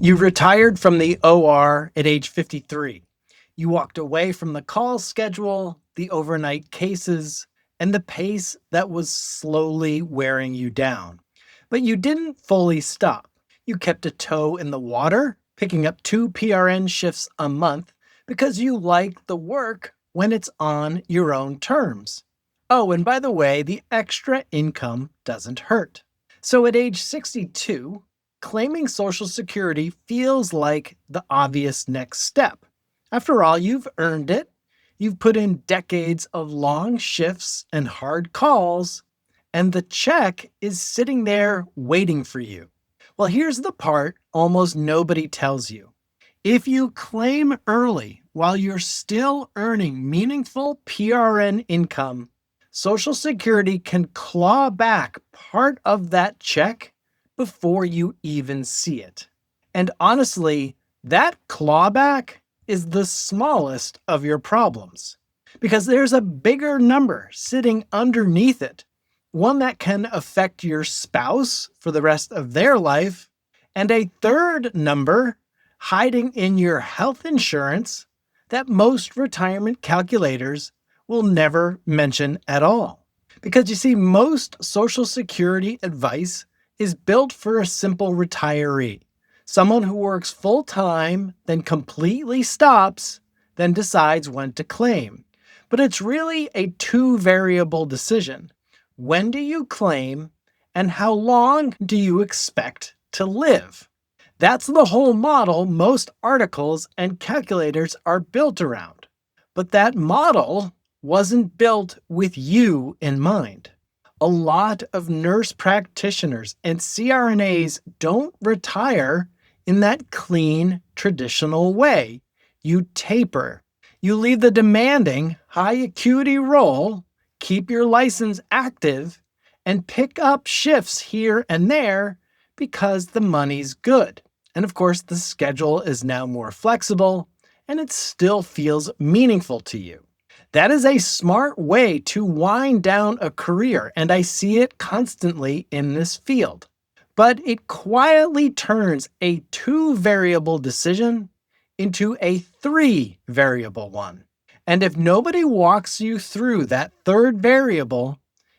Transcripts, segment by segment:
You retired from the OR at age 53. You walked away from the call schedule, the overnight cases, and the pace that was slowly wearing you down. But you didn't fully stop. You kept a toe in the water, picking up 2 PRN shifts a month because you like the work when it's on your own terms. Oh, and by the way, the extra income doesn't hurt. So at age 62, claiming Social Security feels like the obvious next step. After all, you've earned it. You've put in decades of long shifts and hard calls, and the check is sitting there waiting for you. Well, here's the part almost nobody tells you. If you claim early while you're still earning meaningful PRN income, Social Security can claw back part of that check before you even see it. And honestly, that clawback is the smallest of your problems because there's a bigger number sitting underneath it, one that can affect your spouse for the rest of their life, and a third number hiding in your health insurance that most retirement calculators will never mention at all. Because you see, most Social Security advice is built for a simple retiree, someone who works full time, then completely stops, then decides when to claim. But it's really a two-variable decision. When do you claim, and how long do you expect to live? That's the whole model most articles and calculators are built around. But that model wasn't built with you in mind. A lot of nurse practitioners and CRNAs don't retire in that clean, traditional way. You taper. You leave the demanding, high acuity role, keep your license active, and pick up shifts here and there because the money's good. And of course, the schedule is now more flexible and it still feels meaningful to you. That is a smart way to wind down a career, and I see it constantly in this field. But it quietly turns a two-variable decision into a three-variable one. And if nobody walks you through that third variable,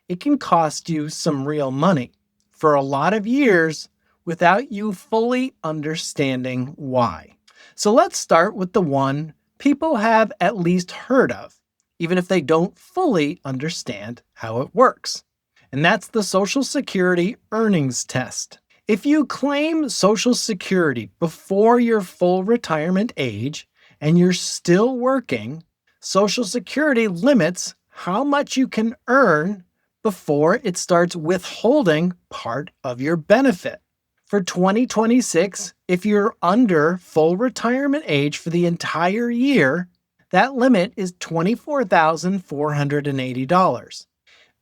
it can cost you some real money for a lot of years without you fully understanding why. So let's start with the one people have at least heard of, even if they don't fully understand how it works. And that's the Social Security earnings test. If you claim Social Security before your full retirement age and you're still working, Social Security limits how much you can earn before it starts withholding part of your benefit. For 2026, if you're under full retirement age for the entire year, that limit is $24,480.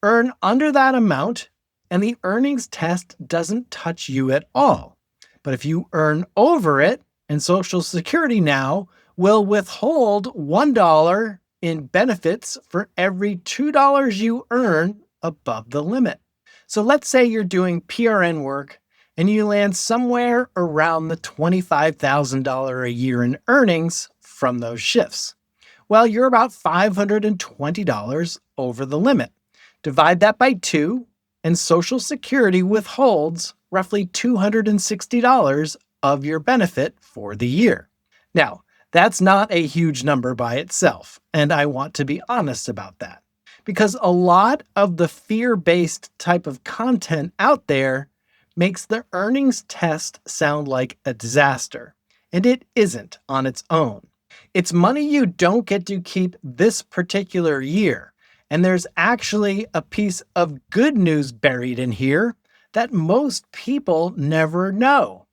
Earn under that amount, and the earnings test doesn't touch you at all. But if you earn over it, and Social Security now will withhold $1 in benefits for every $2 you earn above the limit. So let's say you're doing PRN work and you land somewhere around the $25,000 a year in earnings from those shifts. Well, you're about $520 over the limit. Divide that by 2, and Social Security withholds roughly $260 of your benefit for the year. Now, that's not a huge number by itself, and I want to be honest about that. Because a lot of the fear-based type of content out there makes the earnings test sound like a disaster, and it isn't on its own. It's money you don't get to keep this particular year, and there's actually a piece of good news buried in here that most people never know.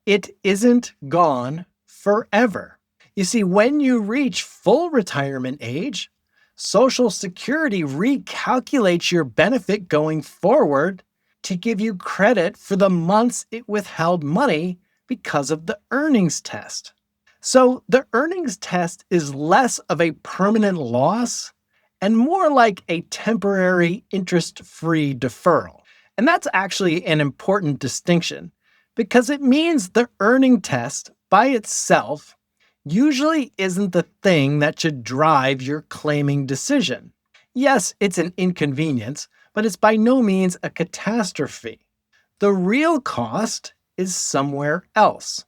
It isn't gone forever. You see, when you reach full retirement age, Social Security recalculates your benefit going forward to give you credit for the months it withheld money because of the earnings test. So the earnings test is less of a permanent loss and more like a temporary interest-free deferral. And that's actually an important distinction because it means the earning test by itself usually isn't the thing that should drive your claiming decision. Yes, it's an inconvenience, but it's by no means a catastrophe. The real cost is somewhere else.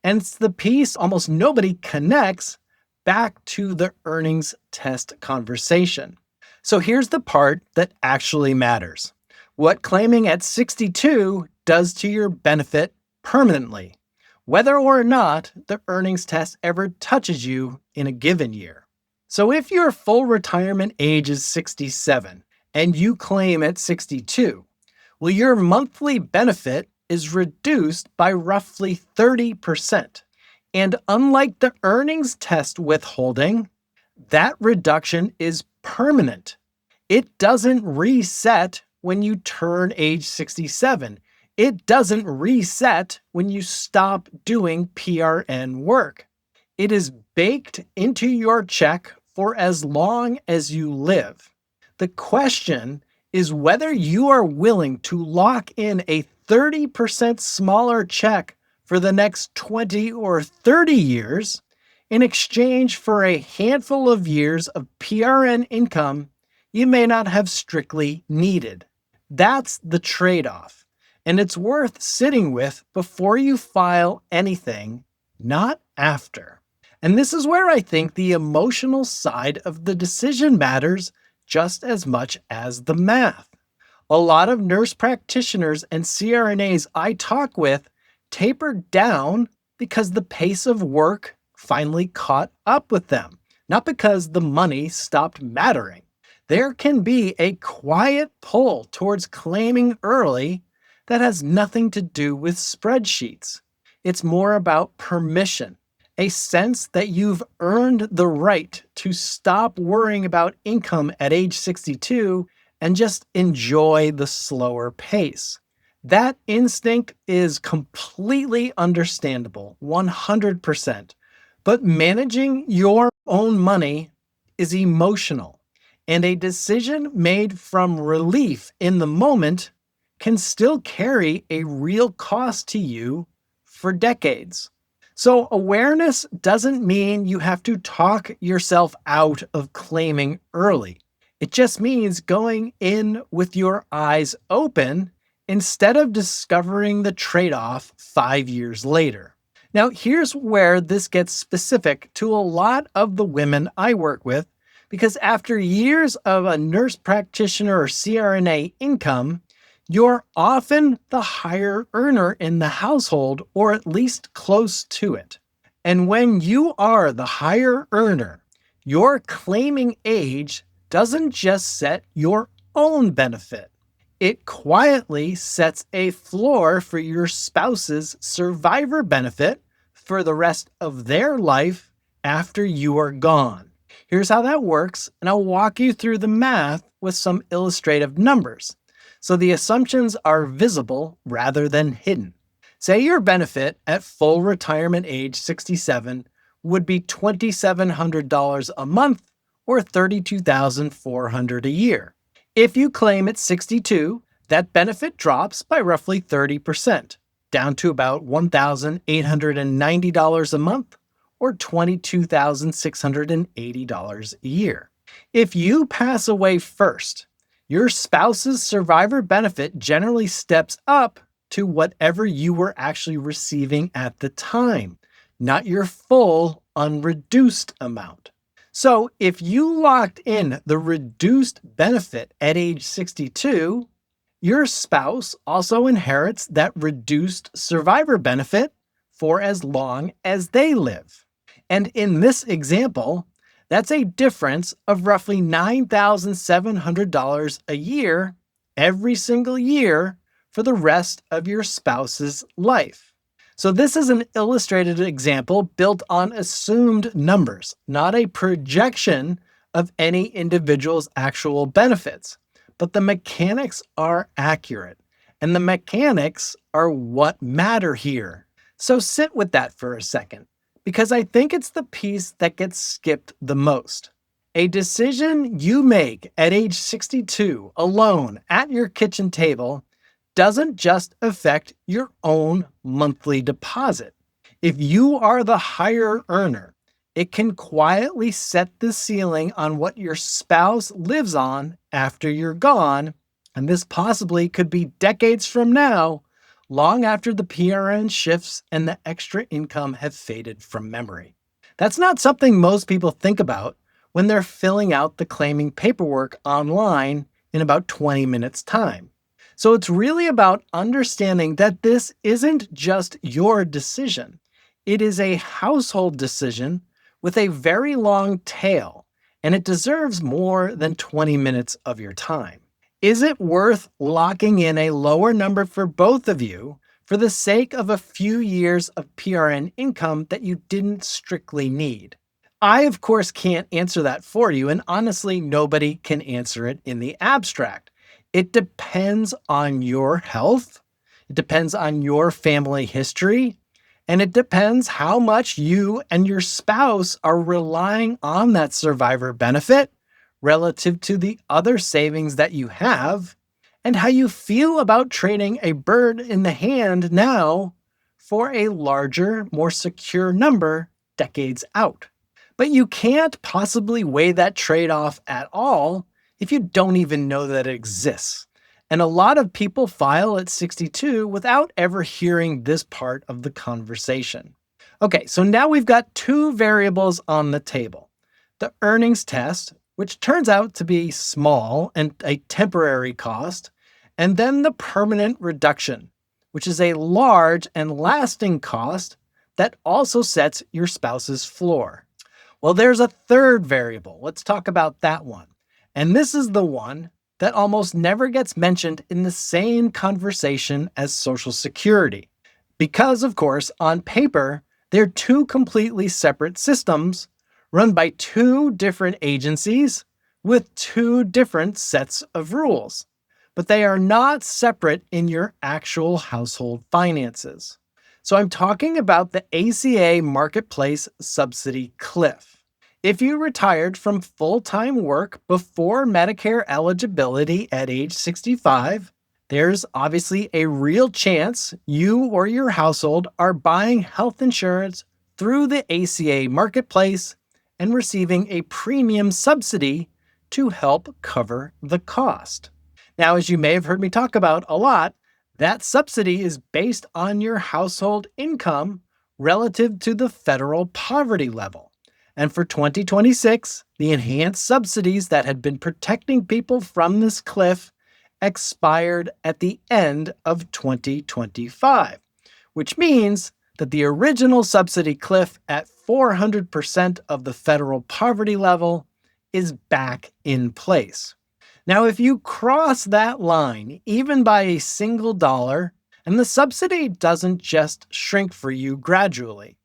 And it's the piece almost nobody connects back to the earnings test conversation. So here's the part that actually matters: what claiming at 62 does to your benefit permanently, whether or not the earnings test ever touches you in a given year. So if your full retirement age is 67 and you claim at 62, well, your monthly benefit is reduced by roughly 30%. And unlike the earnings test withholding, that reduction is permanent. It doesn't reset when you turn age 67. It doesn't reset when you stop doing PRN work. It is baked into your check for as long as you live. The question is whether you are willing to lock in a 30% smaller check for the next 20 or 30 years in exchange for a handful of years of PRN income you may not have strictly needed. That's the trade-off, and it's worth sitting with before you file anything, not after. And this is where I think the emotional side of the decision matters just as much as the math. A lot of nurse practitioners and CRNAs I talk with tapered down because the pace of work finally caught up with them, not because the money stopped mattering. There can be a quiet pull towards claiming early that has nothing to do with spreadsheets. It's more about permission, a sense that you've earned the right to stop worrying about income at age 62 and just enjoy the slower pace. That instinct is completely understandable, 100%. But managing your own money is emotional, and a decision made from relief in the moment can still carry a real cost to you for decades. So awareness doesn't mean you have to talk yourself out of claiming early. It just means going in with your eyes open instead of discovering the trade-off 5 years later. Now, here's where this gets specific to a lot of the women I work with, because after years of a nurse practitioner or CRNA income, you're often the higher earner in the household, or at least close to it. And when you are the higher earner, your claiming age doesn't just set your own benefit. It quietly sets a floor for your spouse's survivor benefit for the rest of their life after you are gone. Here's how that works, and I'll walk you through the math with some illustrative numbers, so the assumptions are visible rather than hidden. Say your benefit at full retirement age 67 would be $2,700 a month, or $32,400 a year. If you claim at 62, that benefit drops by roughly 30%, down to about $1,890 a month, or $22,680 a year. If you pass away first, your spouse's survivor benefit generally steps up to whatever you were actually receiving at the time, not your full unreduced amount. So if you locked in the reduced benefit at age 62, your spouse also inherits that reduced survivor benefit for as long as they live. And in this example, that's a difference of roughly $9,700 a year every single year for the rest of your spouse's life. So this is an illustrated example built on assumed numbers, not a projection of any individual's actual benefits. But the mechanics are accurate, and the mechanics are what matter here. So sit with that for a second, because I think it's the piece that gets skipped the most. A decision you make at age 62 alone at your kitchen table doesn't just affect your own monthly deposit. If you are the higher earner, it can quietly set the ceiling on what your spouse lives on after you're gone, and this possibly could be decades from now, long after the PRN shifts and the extra income have faded from memory. That's not something most people think about when they're filling out the claiming paperwork online in about 20 minutes' time. So it's really about understanding that this isn't just your decision. It is a household decision with a very long tail, and it deserves more than 20 minutes of your time. Is it worth locking in a lower number for both of you for the sake of a few years of PRN income that you didn't strictly need? I, of course, can't answer that for you, and honestly, nobody can answer it in the abstract. It depends on your health, it depends on your family history, and it depends how much you and your spouse are relying on that survivor benefit relative to the other savings that you have, and how you feel about trading a bird in the hand now for a larger, more secure number decades out. But you can't possibly weigh that trade off at all if you don't even know that it exists. And a lot of people file at 62 without ever hearing this part of the conversation. Okay, so now we've got two variables on the table: the earnings test, which turns out to be small and a temporary cost, and then the permanent reduction, which is a large and lasting cost that also sets your spouse's floor. Well, there's a third variable. Let's talk about that one. And this is the one that almost never gets mentioned in the same conversation as Social Security. Because, of course, on paper, they're two completely separate systems run by two different agencies with two different sets of rules. But they are not separate in your actual household finances. So I'm talking about the ACA Marketplace Subsidy Cliff. If you retired from full-time work before Medicare eligibility at age 65, there's obviously a real chance you or your household are buying health insurance through the ACA Marketplace and receiving a premium subsidy to help cover the cost. Now, as you may have heard me talk about a lot, that subsidy is based on your household income relative to the federal poverty level. And for 2026, the enhanced subsidies that had been protecting people from this cliff expired at the end of 2025, which means that the original subsidy cliff at 400% of the federal poverty level is back in place. Now, if you cross that line, even by a single dollar, and the subsidy doesn't just shrink for you gradually,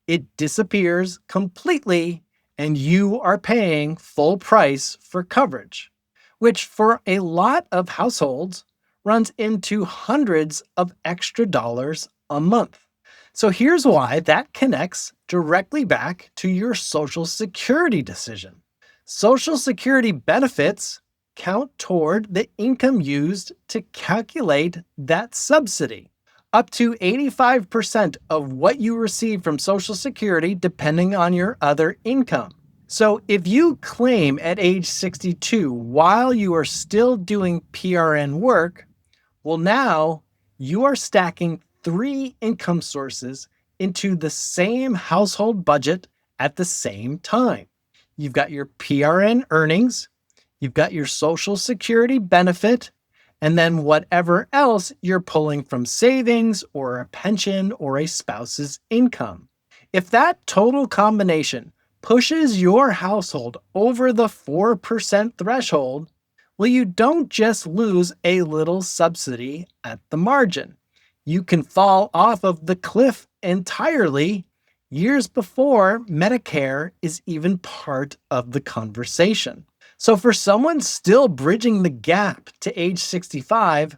it disappears completely and you are paying full price for coverage, which for a lot of households runs into hundreds of extra dollars a month. So here's why that connects directly back to your Social Security decision. Social Security benefits count toward the income used to calculate that subsidy. Up to 85% of what you receive from Social Security depending on your other income. So if you claim at age 62 while you are still doing PRN work, well, now you are stacking three income sources into the same household budget at the same time. You've got your PRN earnings, you've got your Social Security benefit, and then whatever else you're pulling from savings or a pension or a spouse's income. If that total combination pushes your household over the 4% threshold, well, you don't just lose a little subsidy at the margin. You can fall off of the cliff entirely years before Medicare is even part of the conversation. So for someone still bridging the gap to age 65,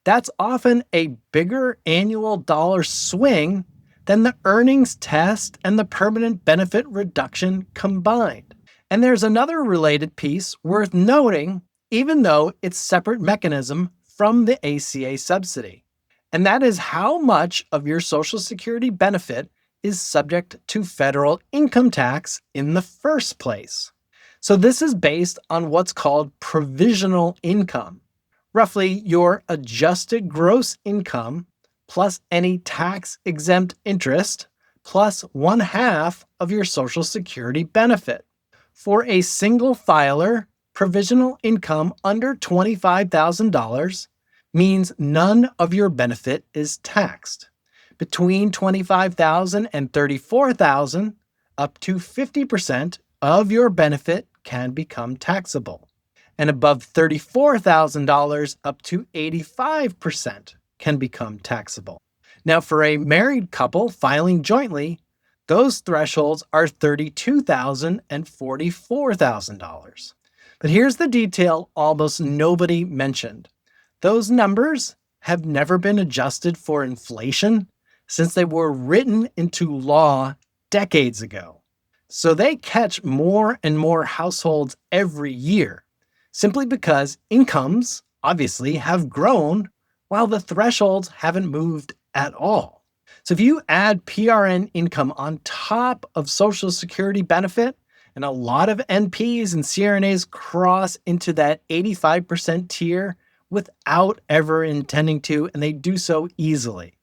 that's often a bigger annual dollar swing than the earnings test and the permanent benefit reduction combined. And there's another related piece worth noting, even though it's separate mechanism from the ACA subsidy. And that is how much of your Social Security benefit is subject to federal income tax in the first place. So this is based on what's called provisional income, roughly your adjusted gross income plus any tax-exempt interest plus 1/2 of your Social Security benefit. For a single filer, provisional income under $25,000 means none of your benefit is taxed. Between $25,000 and $34,000, up to 50% of your benefit can become taxable. And above $34,000, up to 85% can become taxable. Now, for a married couple filing jointly, those thresholds are $32,000 and $44,000. But here's the detail almost nobody mentioned. Those numbers have never been adjusted for inflation since they were written into law decades ago. So they catch more and more households every year, simply because incomes obviously have grown while the thresholds haven't moved at all. So if you add PRN income on top of Social Security benefit, and a lot of NPs and CRNAs cross into that 85% tier without ever intending to, and they do so easily.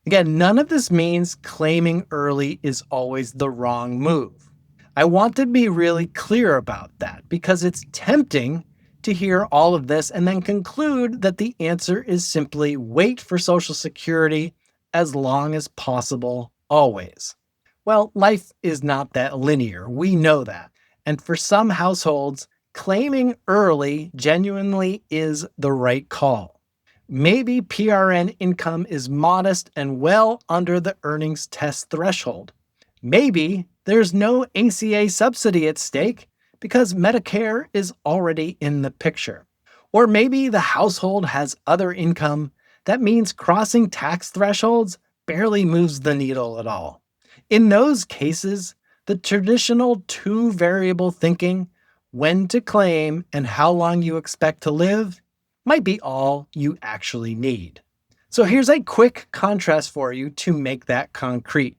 Again, none of this means claiming early is always the wrong move. I want to be really clear about that because it's tempting to hear all of this and then conclude that the answer is simply wait for Social Security as long as possible, always. Well, life is not that linear. We know that. And for some households, claiming early genuinely is the right call. Maybe PRN income is modest and well under the earnings test threshold. Maybe there's no ACA subsidy at stake because Medicare is already in the picture. Or maybe the household has other income that means crossing tax thresholds barely moves the needle at all. In those cases, the traditional two-variable thinking, when to claim and how long you expect to live, might be all you actually need. So here's a quick contrast for you to make that concrete.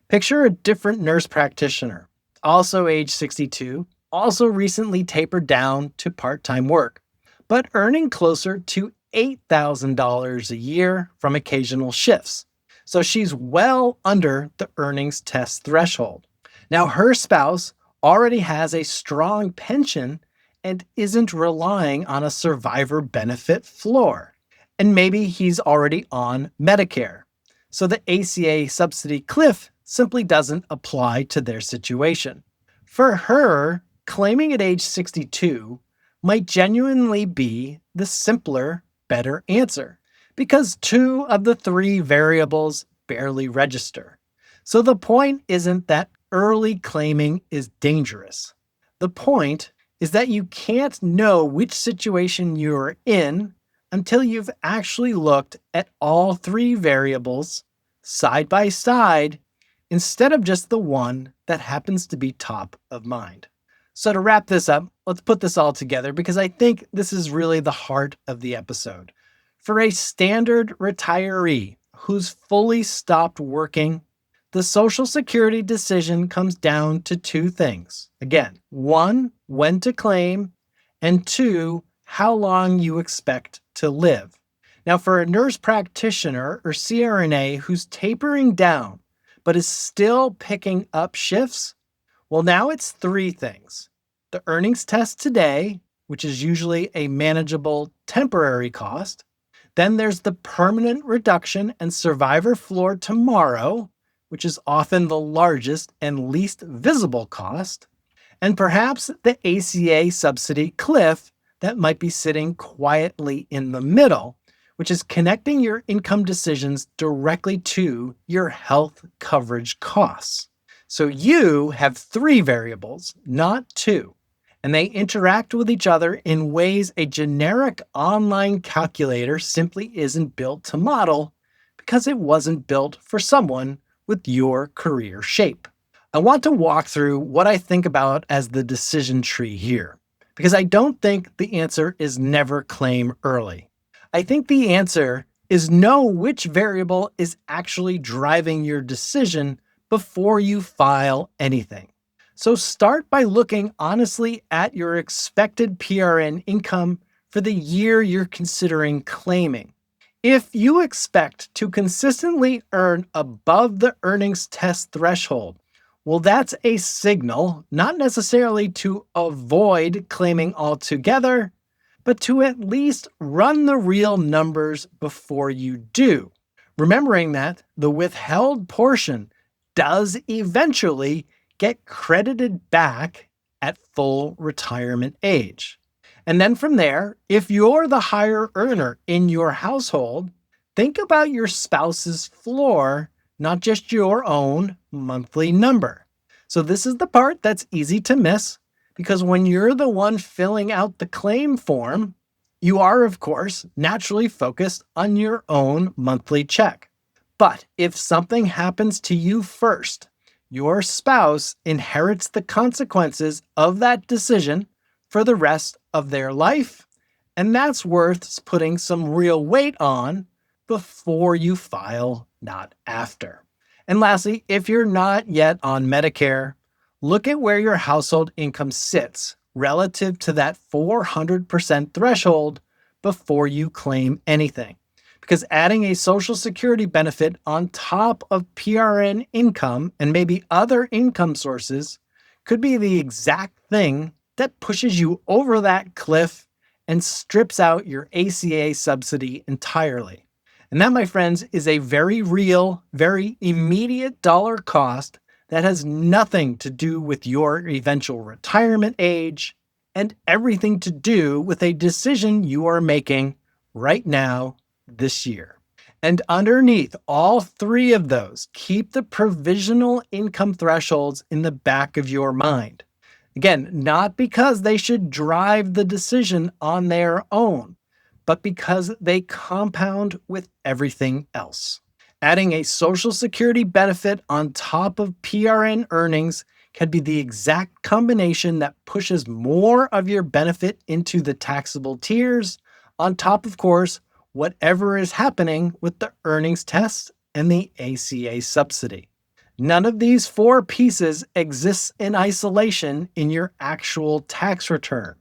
Picture a different nurse practitioner, also age 62, also recently tapered down to part-time work, but earning closer to $8,000 a year from occasional shifts. So she's well under the earnings test threshold. Now her spouse already has a strong pension and isn't relying on a survivor benefit floor. And maybe he's already on Medicare. So the ACA subsidy cliff simply doesn't apply to their situation. For her, claiming at age 62 might genuinely be the simpler, better answer, because 2 of the 3 variables barely register. So the point isn't that early claiming is dangerous. The point is that you can't know which situation you're in until you've actually looked at all 3 variables side by side instead of just the one that happens to be top of mind. So to wrap this up, let's put this all together because I think this is really the heart of the episode. For a standard retiree who's fully stopped working, the Social Security decision comes down to 2 things. Again, 1, when to claim, and 2, how long you expect to live. Now, for a nurse practitioner or CRNA who's tapering down but is still picking up shifts, well, now it's 3 things. The earnings test today, which is usually a manageable temporary cost. Then there's the permanent reduction and survivor floor tomorrow, which is often the largest and least visible cost. And perhaps the ACA subsidy cliff that might be sitting quietly in the middle, which is connecting your income decisions directly to your health coverage costs. So you have 3 variables, not 2, and they interact with each other in ways a generic online calculator simply isn't built to model because it wasn't built for someone with your career shape. I want to walk through what I think about as the decision tree here, because I don't think the answer is never claim early. I think the answer is know which variable is actually driving your decision before you file anything. So start by looking honestly at your expected PRN income for the year you're considering claiming. If you expect to consistently earn above the earnings test threshold, well, that's a signal, not necessarily to avoid claiming altogether, but to at least run the real numbers before you do. Remembering that the withheld portion does eventually get credited back at full retirement age. And then from there, if you're the higher earner in your household, think about your spouse's floor, not just your own monthly number. So, this is the part that's easy to miss because when you're the one filling out the claim form, you are, of course, naturally focused on your own monthly check. But if something happens to you first, your spouse inherits the consequences of that decision for the rest of their life, and that's worth putting some real weight on before you file, not after. And lastly, if you're not yet on Medicare, look at where your household income sits relative to that 400% threshold before you claim anything. Because adding a Social Security benefit on top of PRN income and maybe other income sources could be the exact thing that pushes you over that cliff and strips out your ACA subsidy entirely. And that, my friends, is a very real, very immediate dollar cost that has nothing to do with your eventual retirement age and everything to do with a decision you are making right now this year. And underneath all three of those, keep the provisional income thresholds in the back of your mind. Again, not because they should drive the decision on their own, but because they compound with everything else. Adding a Social Security benefit on top of PRN earnings can be the exact combination that pushes more of your benefit into the taxable tiers, on top, of course, whatever is happening with the earnings test and the ACA subsidy. None of these four pieces exists in isolation in your actual tax return.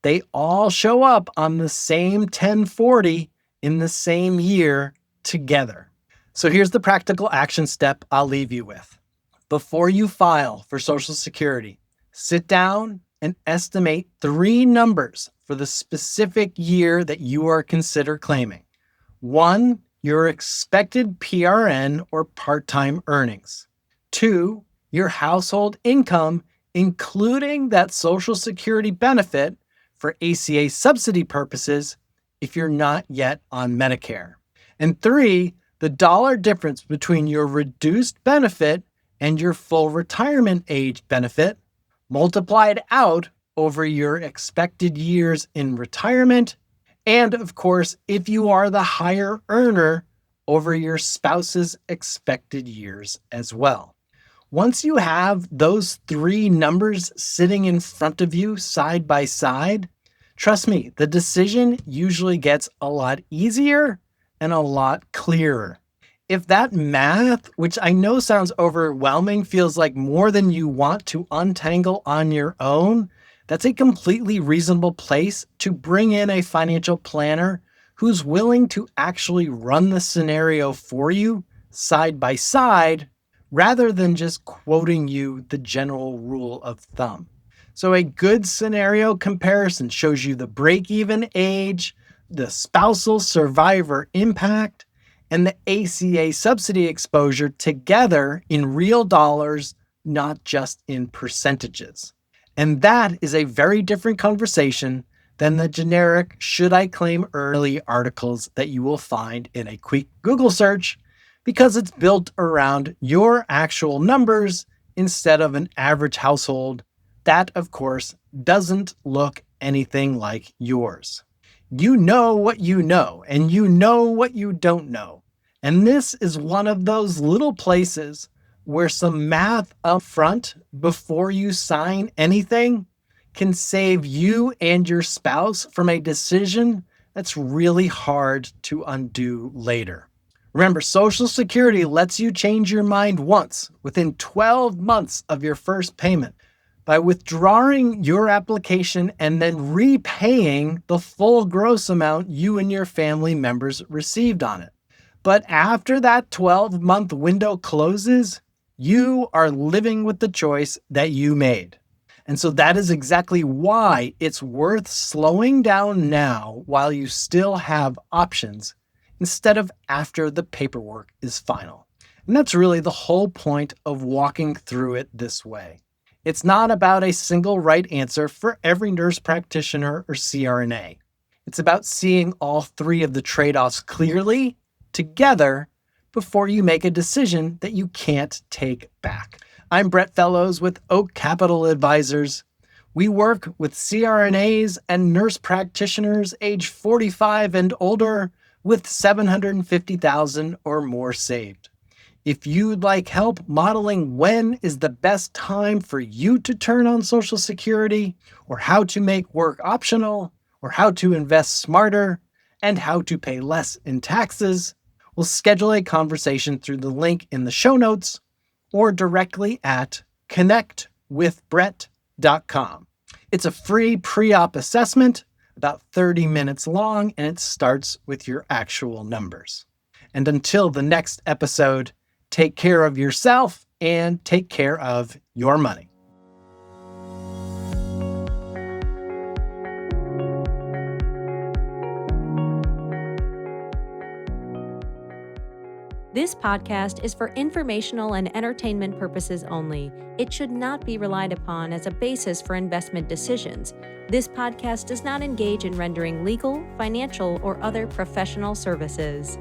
They all show up on the same 1040 in the same year together. So here's the practical action step I'll leave you with. Before you file for Social Security, sit down and estimate three numbers for the specific year that you are consider claiming. One, your expected PRN or part-time earnings. Two, your household income, including that Social Security benefit for ACA subsidy purposes if you're not yet on Medicare. And three, the dollar difference between your reduced benefit and your full retirement age benefit multiplied out over your expected years in retirement. And of course, if you are the higher earner, over your spouse's expected years as well. Once you have those three numbers sitting in front of you side by side, trust me, the decision usually gets a lot easier and a lot clearer. If that math, which I know sounds overwhelming, feels like more than you want to untangle on your own, that's a completely reasonable place to bring in a financial planner who's willing to actually run the scenario for you side by side rather than just quoting you the general rule of thumb. So a good scenario comparison shows you the break-even age, the spousal survivor impact, and the ACA subsidy exposure together in real dollars, not just in percentages. And that is a very different conversation than the generic should I claim early articles that you will find in a quick Google search, because it's built around your actual numbers instead of an average household that, of course, doesn't look anything like yours. You know what you know, and you know what you don't know. And this is one of those little places where some math up front before you sign anything can save you and your spouse from a decision that's really hard to undo later. Remember, Social Security lets you change your mind once within 12 months of your first payment by withdrawing your application and then repaying the full gross amount you and your family members received on it. But after that 12-month window closes, you are living with the choice that you made. And so that is exactly why it's worth slowing down now while you still have options instead of after the paperwork is final. And that's really the whole point of walking through it this way. It's not about a single right answer for every nurse practitioner or CRNA. It's about seeing all three of the trade-offs clearly together before you make a decision that you can't take back. I'm Brett Fellows with Oak Capital Advisors. We work with CRNAs and nurse practitioners age 45 and older with $750,000 or more saved. If you'd like help modeling when is the best time for you to turn on Social Security, or how to make work optional, or how to invest smarter, and how to pay less in taxes, we'll schedule a conversation through the link in the show notes or directly at connectwithbrett.com. It's a free pre-op assessment, about 30 minutes long, and it starts with your actual numbers. And until the next episode, take care of yourself and take care of your money. This podcast is for informational and entertainment purposes only. It should not be relied upon as a basis for investment decisions. This podcast does not engage in rendering legal, financial, or other professional services.